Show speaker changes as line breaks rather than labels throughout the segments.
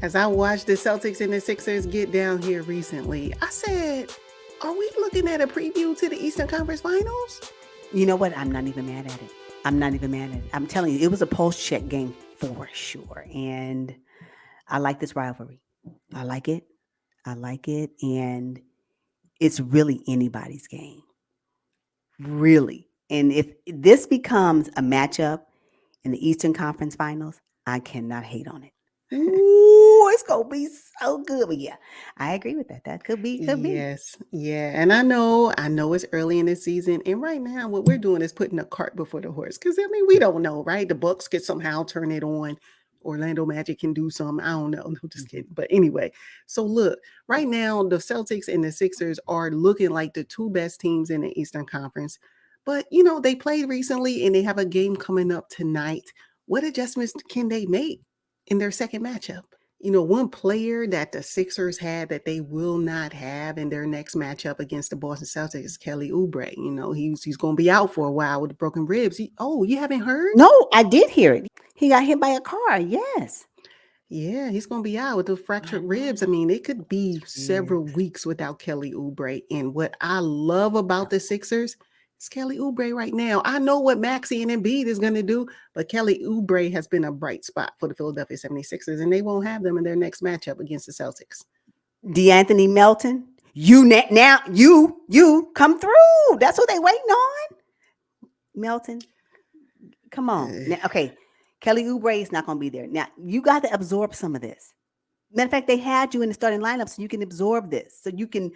As I watched the Celtics and the Sixers get down here recently, I said, are we looking at a preview to the Eastern Conference Finals?
You know what? I'm not even mad at it. I'm not even mad at it. I'm telling you, it was a pulse check game for sure. And I like this rivalry. I like it. I like it. And it's really anybody's game. Really. And if this becomes a matchup in the Eastern Conference Finals, I cannot hate on it. Ooh, it's gonna be so good. But yeah, I agree with that. That could be, could be.
Yes, yeah, and I know it's early in the season, and right now what we're doing is putting a cart before the horse. Because I mean, we don't know, right? The Bucks could somehow turn it on. Orlando Magic can do something. I don't know. No, just
Mhm.
kidding. But anyway, so look, right now the Celtics and the Sixers are looking like the two best teams in the Eastern Conference. But they played recently, and they have a game coming up tonight. What adjustments can they make in their second matchup? One player that the Sixers had that they will not have in their next matchup against the Boston Celtics is Kelly Oubre. He's going to be out for a while with broken ribs. You haven't heard?
No, I did hear it. He got hit by a car. Yes.
Yeah, he's going to be out with the
I
fractured ribs. I
know.
mean, it could be several
Ribs.
weeks without Kelly Oubre. And what I love about the Sixers is Kelly Oubre right now. I know what Maxey and Embiid is going to do, but Kelly Oubre has been a bright spot for the Philadelphia 76ers, and they won't have them in their next matchup against the Celtics.
DeAnthony Melton. Now you come through. That's what they waiting on. Melton, come on.
Uh,
Now, okay, Kelly Oubre is not going to be there. Now you got to absorb some of this. Matter of fact, they had you in the starting lineup so you can absorb this. So you can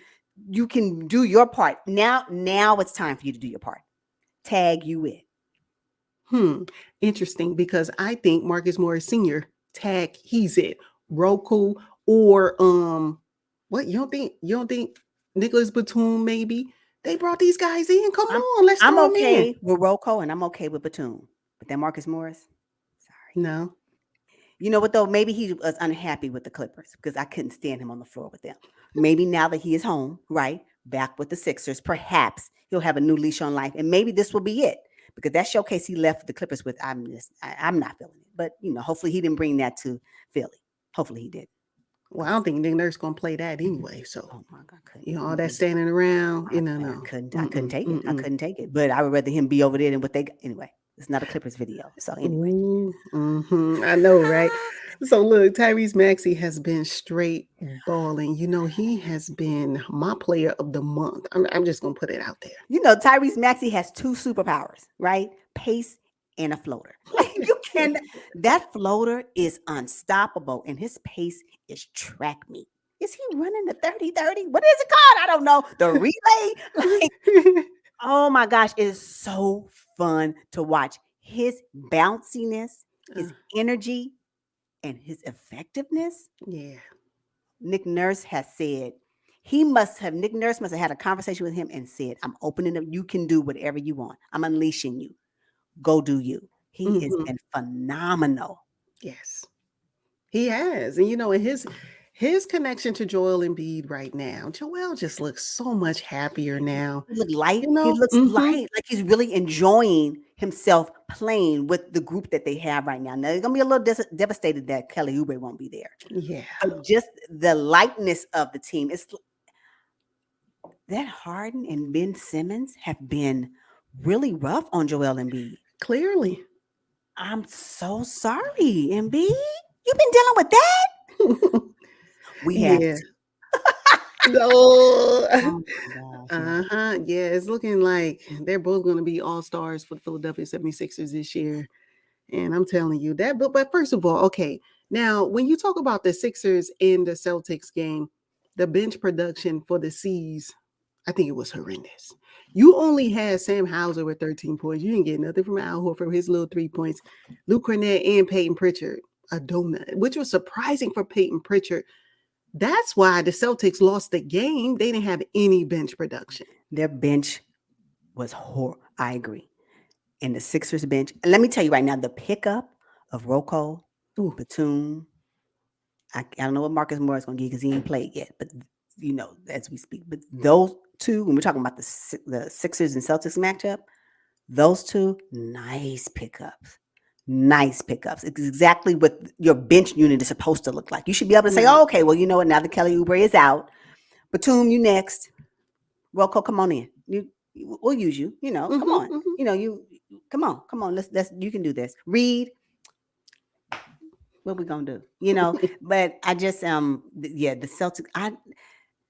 do your part. Now it's time for you to do your part. Tag you in.
Hmm. Interesting because I think Marcus Morris Sr. he's it. Roku or what you don't think Nicholas Batum maybe? They brought these guys in. Come
I'm
on, let's
I'm
throw them in.
okay with Rocco and I'm okay with Batum. But then Marcus Morris, sorry.
No.
You know what though? Maybe he was unhappy with the Clippers because I couldn't stand him on the floor with them. Maybe now that he is home, right, back with the Sixers, perhaps he'll have a new leash on life, and maybe this will be it because that showcase he left the Clippers with, I'm not feeling it. But hopefully he didn't bring that to Philly. Hopefully he did.
Well, I don't think Nick Nurse gonna play that anyway. So
Oh my God, couldn't.
all that standing around,
I
no.
couldn't. I couldn't
Mm-mm,
take it. I
mm-mm.
couldn't take it. But I would rather him be over there than what they got. Anyway. It's not a Clippers video. So anyway.
Ooh, I know, right? So look, Tyrese Maxey has been straight balling. He has been my player of the month. I'm just gonna put it out
Tyrese Maxey has two superpowers, right? Pace and a floater. Like you
there.
can that floater is unstoppable and his pace is track meet. Is he running the 30-30? What is it called? I don't know. The relay? Like, oh my gosh, it is so fun to watch. His bounciness,
Uh,
his energy, and his effectiveness.
yeah.
Nick Nurse has said Nick Nurse must have had a conversation with him and said, I'm opening up. You can do whatever you want. I'm unleashing you. Go do you. He has
Hmm.
been phenomenal.
Yes. He has. And his connection to Joel Embiid right now. Joel just looks so much happier now.
He look light.
You
He
know?
looks
Mm-hmm.
light, like he's really enjoying himself playing with the group that they have right now. Now they're gonna be a little devastated that Kelly Oubre won't be there,
Yeah.
but just the lightness of the team. It's that Harden and Ben Simmons have been really rough on Joel Embiid.
Clearly.
I'm so sorry, MB. You've been dealing with that? We have
Yeah.
to.
No.
Oh my gosh, yeah.
Uh-huh. Yeah, it's looking like they're both going to be all-stars for the Philadelphia 76ers this year. And I'm telling you that. But first of all, okay. Now, when you talk about the Sixers in the Celtics game, the bench production for the C's, I think it was horrendous. You only had Sam Hauser with 13 points. You didn't get nothing from Al Horford, his little 3 points. Luke Cornett and Peyton Pritchard, a donut, which was surprising for Peyton Pritchard. That's why the Celtics lost the game. They didn't have any bench production.
Their bench was horrible. I agree. And the Sixers bench, and let me tell you right now, the pickup of Rocco,
Ooh,
Batum, I don't know what Marcus Morris is going to get because he ain't played yet, but as we speak. But those two, when we're talking about the Sixers and Celtics matchup, those two, nice pickups. Nice pickups. It's exactly what your bench unit is supposed to look like. You should be able to say,
Right.
oh, okay, well, you know what? Now that Kelly Oubre is out, Batum, you next. Rocco, come on in. We'll use you. Come
Mm-hmm,
on.
mm-hmm.
Come on. Let's. You can do this. Read. What we gonna do? But I just yeah, the Celtics.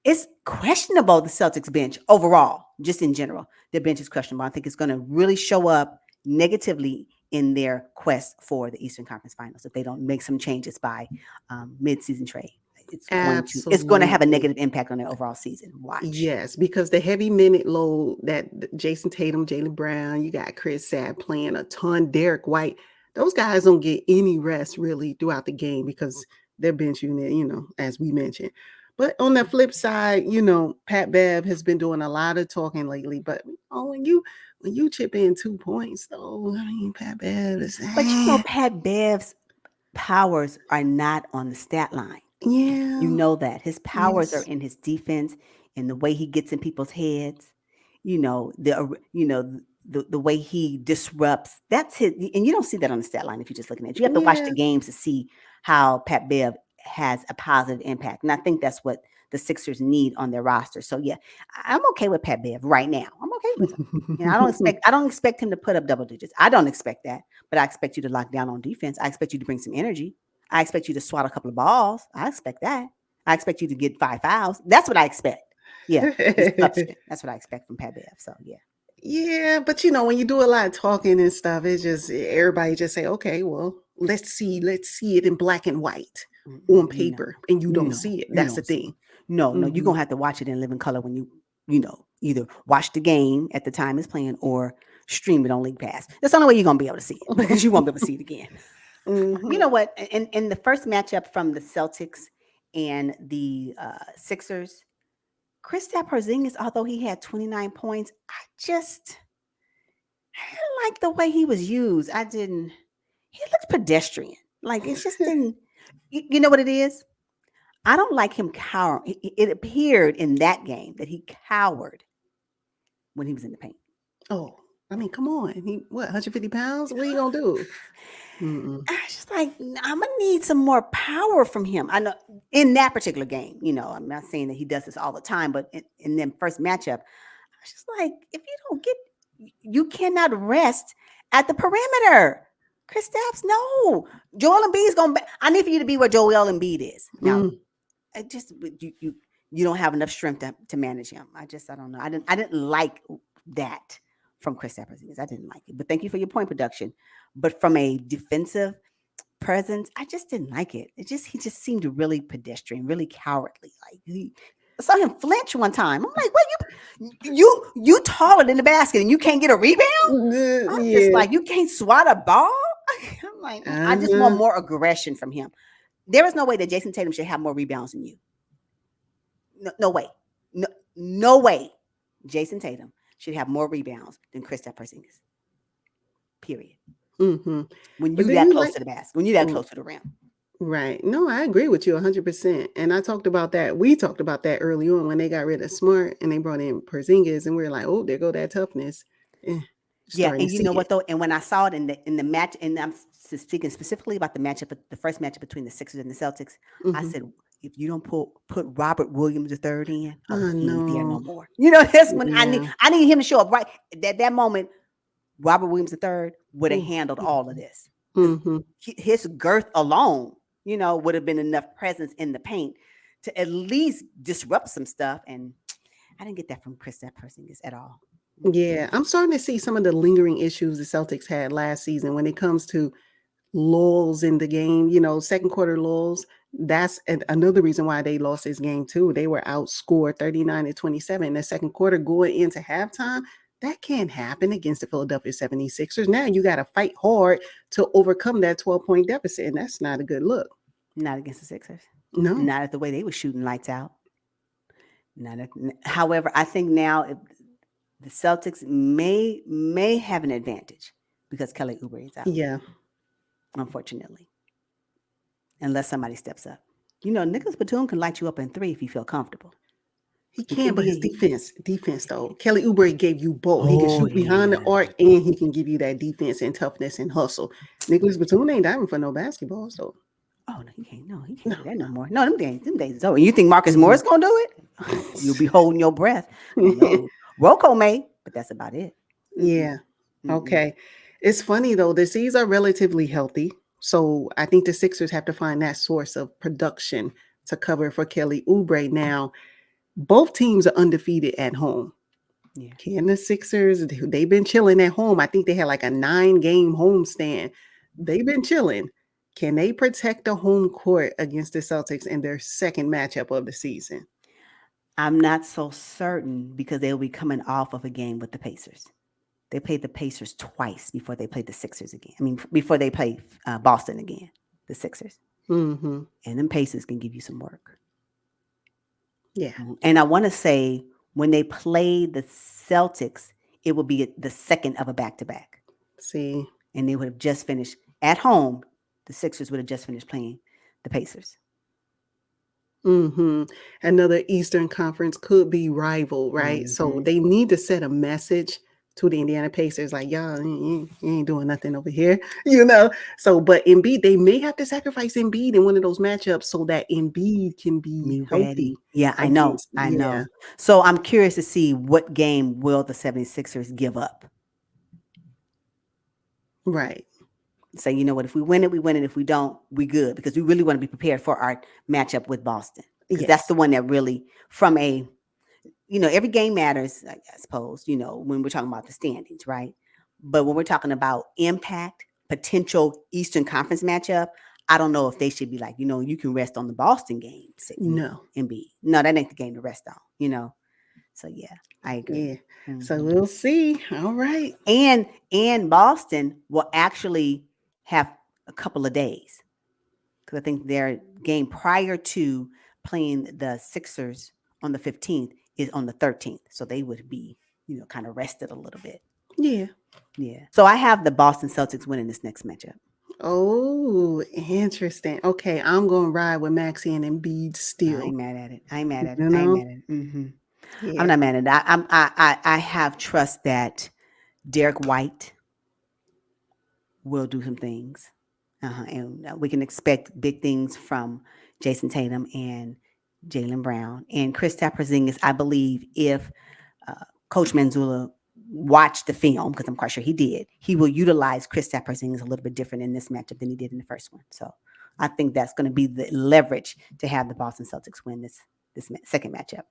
It's questionable, the Celtics bench overall, just in general. Their bench is questionable. I think it's going to really show up negatively in their quest for the Eastern Conference Finals if they don't make some changes by mid-season trade. It's going to have a
Absolutely.
negative impact on their overall season. Watch.
Yes, because the heavy minute load that Jason Tatum, Jaylen Brown, you got Chris Sabb playing a ton, Derek White, those guys don't get any rest really throughout the game because their bench unit, as we mentioned. But on the flip side, Pat Bev has been doing a lot of talking lately. But when you chip in 2 points, though, I mean, Pat Bev is
But Pat Bev's powers are not on the stat line. You
yeah,
know that. His powers are
yes,
in his defense, in the way he gets in people's heads, the way he disrupts. That's his, and you don't see that on the stat line if you're just looking at it. You have to watch
yeah.
the games to see how Pat Bev has a positive impact. And I think that's what the Sixers need on their roster. So yeah, I'm okay with Pat Bev right now. I'm okay with him. I don't expect him to put up double digits. I don't expect that, but I expect you to lock down on defense. I expect you to bring some energy. I expect you to swat a couple of balls. I expect that. I expect you to get 5 fouls. That's what I expect. Yeah, it's substance. That's what I expect from Pat Bev. So yeah.
Yeah, but when you do a lot of talking and stuff, it's just everybody just say, okay, well, let's see it in black and white on
No,
paper, and you don't
no,
see it.
you
That's the
don't see it.
thing.
No, you're
Hmm.
gonna have to watch it in living color when you either watch the game at the time it's playing or stream it on League Pass. That's the only way you're gonna be able to see it because you won't be able to see it again. You
Hmm.
know what? In the first matchup from the Celtics and the Sixers, Kristaps Porzingis, although he had 29 points, I didn't like the way he was used. I didn't. He looked pedestrian. Like it just didn't. You know what it is? I don't like him cower. It appeared in that game that he cowered when he was in the paint.
Oh, I mean, come on. He what? 150 pounds? What are you gonna do? Mm-mm.
I was just like, I'm gonna need some more power from him. I know in that particular game, I'm not saying that he does this all the time, but in them first matchup, I was just like, if you don't get, you cannot rest at the perimeter. Kristaps, no. Joel Embiid's gonna. I need for you to be where Joel Embiid is now.
Mm.
It just you don't have enough strength to manage him. I don't know. I didn't like that from Chris Porzingis. I didn't like it. But thank you for your point production. But from a defensive presence, I just didn't like it. He just seemed really pedestrian, really cowardly. Like I saw him flinch one time. I'm like, what you taller than the basket and you can't get a rebound? I'm just
Yeah.
like, you can't swat a ball. I'm like, I just want
Uh-huh.
more aggression from him. There is no way that Jason Tatum should have more rebounds than you. No, no way. No, no way. Jason Tatum should have more rebounds than Kristaps Porzingis. Period.
Mm-hmm.
When
But
you
do
that
you
close
like?
to the basket, when you that
Oh,
close to the rim.
right. No, I agree with you 100%. And I talked about that. We talked about that early on when they got rid of Smart and they brought in Porzingis, and we are like, oh, there go that toughness. Eh,
Yeah,
starting
and
to
you
see
know
it.
what though? And when I saw it in the match, and I'm speaking specifically about the first matchup between the Sixers and the Celtics, I
Hmm.
said, if you don't put Robert Williams III in, oh,
I
he ain't there
know.
no more. That's when I need
Yeah.
I need him to show up right at that moment. Robert Williams III would have
Ooh.
handled all of this because
Mm-hmm.
his girth alone, would have been enough presence in the paint to at least disrupt some stuff. And I didn't get that from Kristaps Porzingis at all. Mm-mm.
Yeah. I'm starting to see some of the lingering issues the Celtics had last season when it comes to lulls in the game, second quarter lulls. That's another reason why they lost this game too. They were outscored 39-27 in the second quarter going into halftime. That can't happen against the Philadelphia 76ers. Now you got to fight hard to overcome that 12-point deficit, and that's not a good look.
Not against the Sixers.
No.
Not at the way they were shooting lights out. However, I think now the Celtics may have an advantage because Kelly Oubre is out,
Yeah.
unfortunately, unless somebody steps up. Nicholas Batum can light you up in three if you feel comfortable.
He
He can
can, but
be.
his defense though. Kelly Oubre gave you both. He can
Oh
shoot behind the
yeah.
arc and he can give you that defense and toughness and hustle. Nicholas Batum ain't diving for no basketballs though.
Oh no, he can't. No, he can't
No,
do that no more. No, them days is over. You think Marcus
no.
Morris gonna do it? You'll be holding your breath. No, Rocco may, but that's about it. Mm-mm,
Yeah.
mm-mm.
Okay. It's funny though. The C's are relatively healthy. So I think the Sixers have to find that source of production to cover for Kelly Oubre. Now, both teams are undefeated at home.
Yeah.
Can the Sixers, they've been chilling at home. I think they had like a 9-game homestand. They've been chilling. Can they protect the home court against the Celtics in their second matchup of the season?
I'm not so certain because they'll be coming off of a game with the Pacers. They played the Pacers twice before they played the Sixers again. I mean, before they played Boston again, the Sixers.
Mm-hmm.
And them Pacers can give you some work.
Yeah.
And I want to say when they played the Celtics, it will be the second of a back to back.
See.
And they would have just finished at home. The Sixers would have just finished playing the Pacers.
Mm-hmm. Another Eastern Conference could be rival, right? So
Mm-hmm.
they need to set a message to the Indiana Pacers, like, y'all, you ain't doing nothing over here, you know? So, but Embiid, they may have to sacrifice Embiid in one of those matchups so that Embiid can be
Me
healthy
ready. Yeah, I know.
against,
I
yeah,
know. So I'm curious to see what game will the 76ers give up.
right.
Say, you know what, if we win it, we win it. If we don't, we good because we really want to be prepared for our matchup with Boston because that's
Yes.
the one that really, from a, every game matters, I suppose, when we're talking about the standings, right? But when we're talking about impact, potential Eastern Conference matchup, I don't know if they should be like, you can rest on the Boston game,
No.
and be. No, that ain't the game to rest on. So yeah, I agree.
Yeah. So
Mhm.
we'll see. All right.
And Boston will actually have a couple of days because I think their game prior to playing the Sixers on the 15th is on the 13th. So they would be, kind of rested a little bit.
Yeah.
Yeah. So I have the Boston Celtics winning this next matchup.
Oh, interesting. Okay, I'm gonna ride with Maxie and Embiid
I
still.
ain't mad at it. I ain't mad at it.
You
I ain't
know?
mad at it. Mm-hmm. I'm
Yeah.
not mad at it. I have trust that Derek White will do some things. And we can expect big things from Jason Tatum and Jaylen Brown. And Kristaps Porzingis, I believe, if Coach Manzula watched the film, because I'm quite sure he did, he will utilize Kristaps Porzingis a little bit different in this matchup than he did in the first one. So I think that's going to be the leverage to have the Boston Celtics win this second matchup.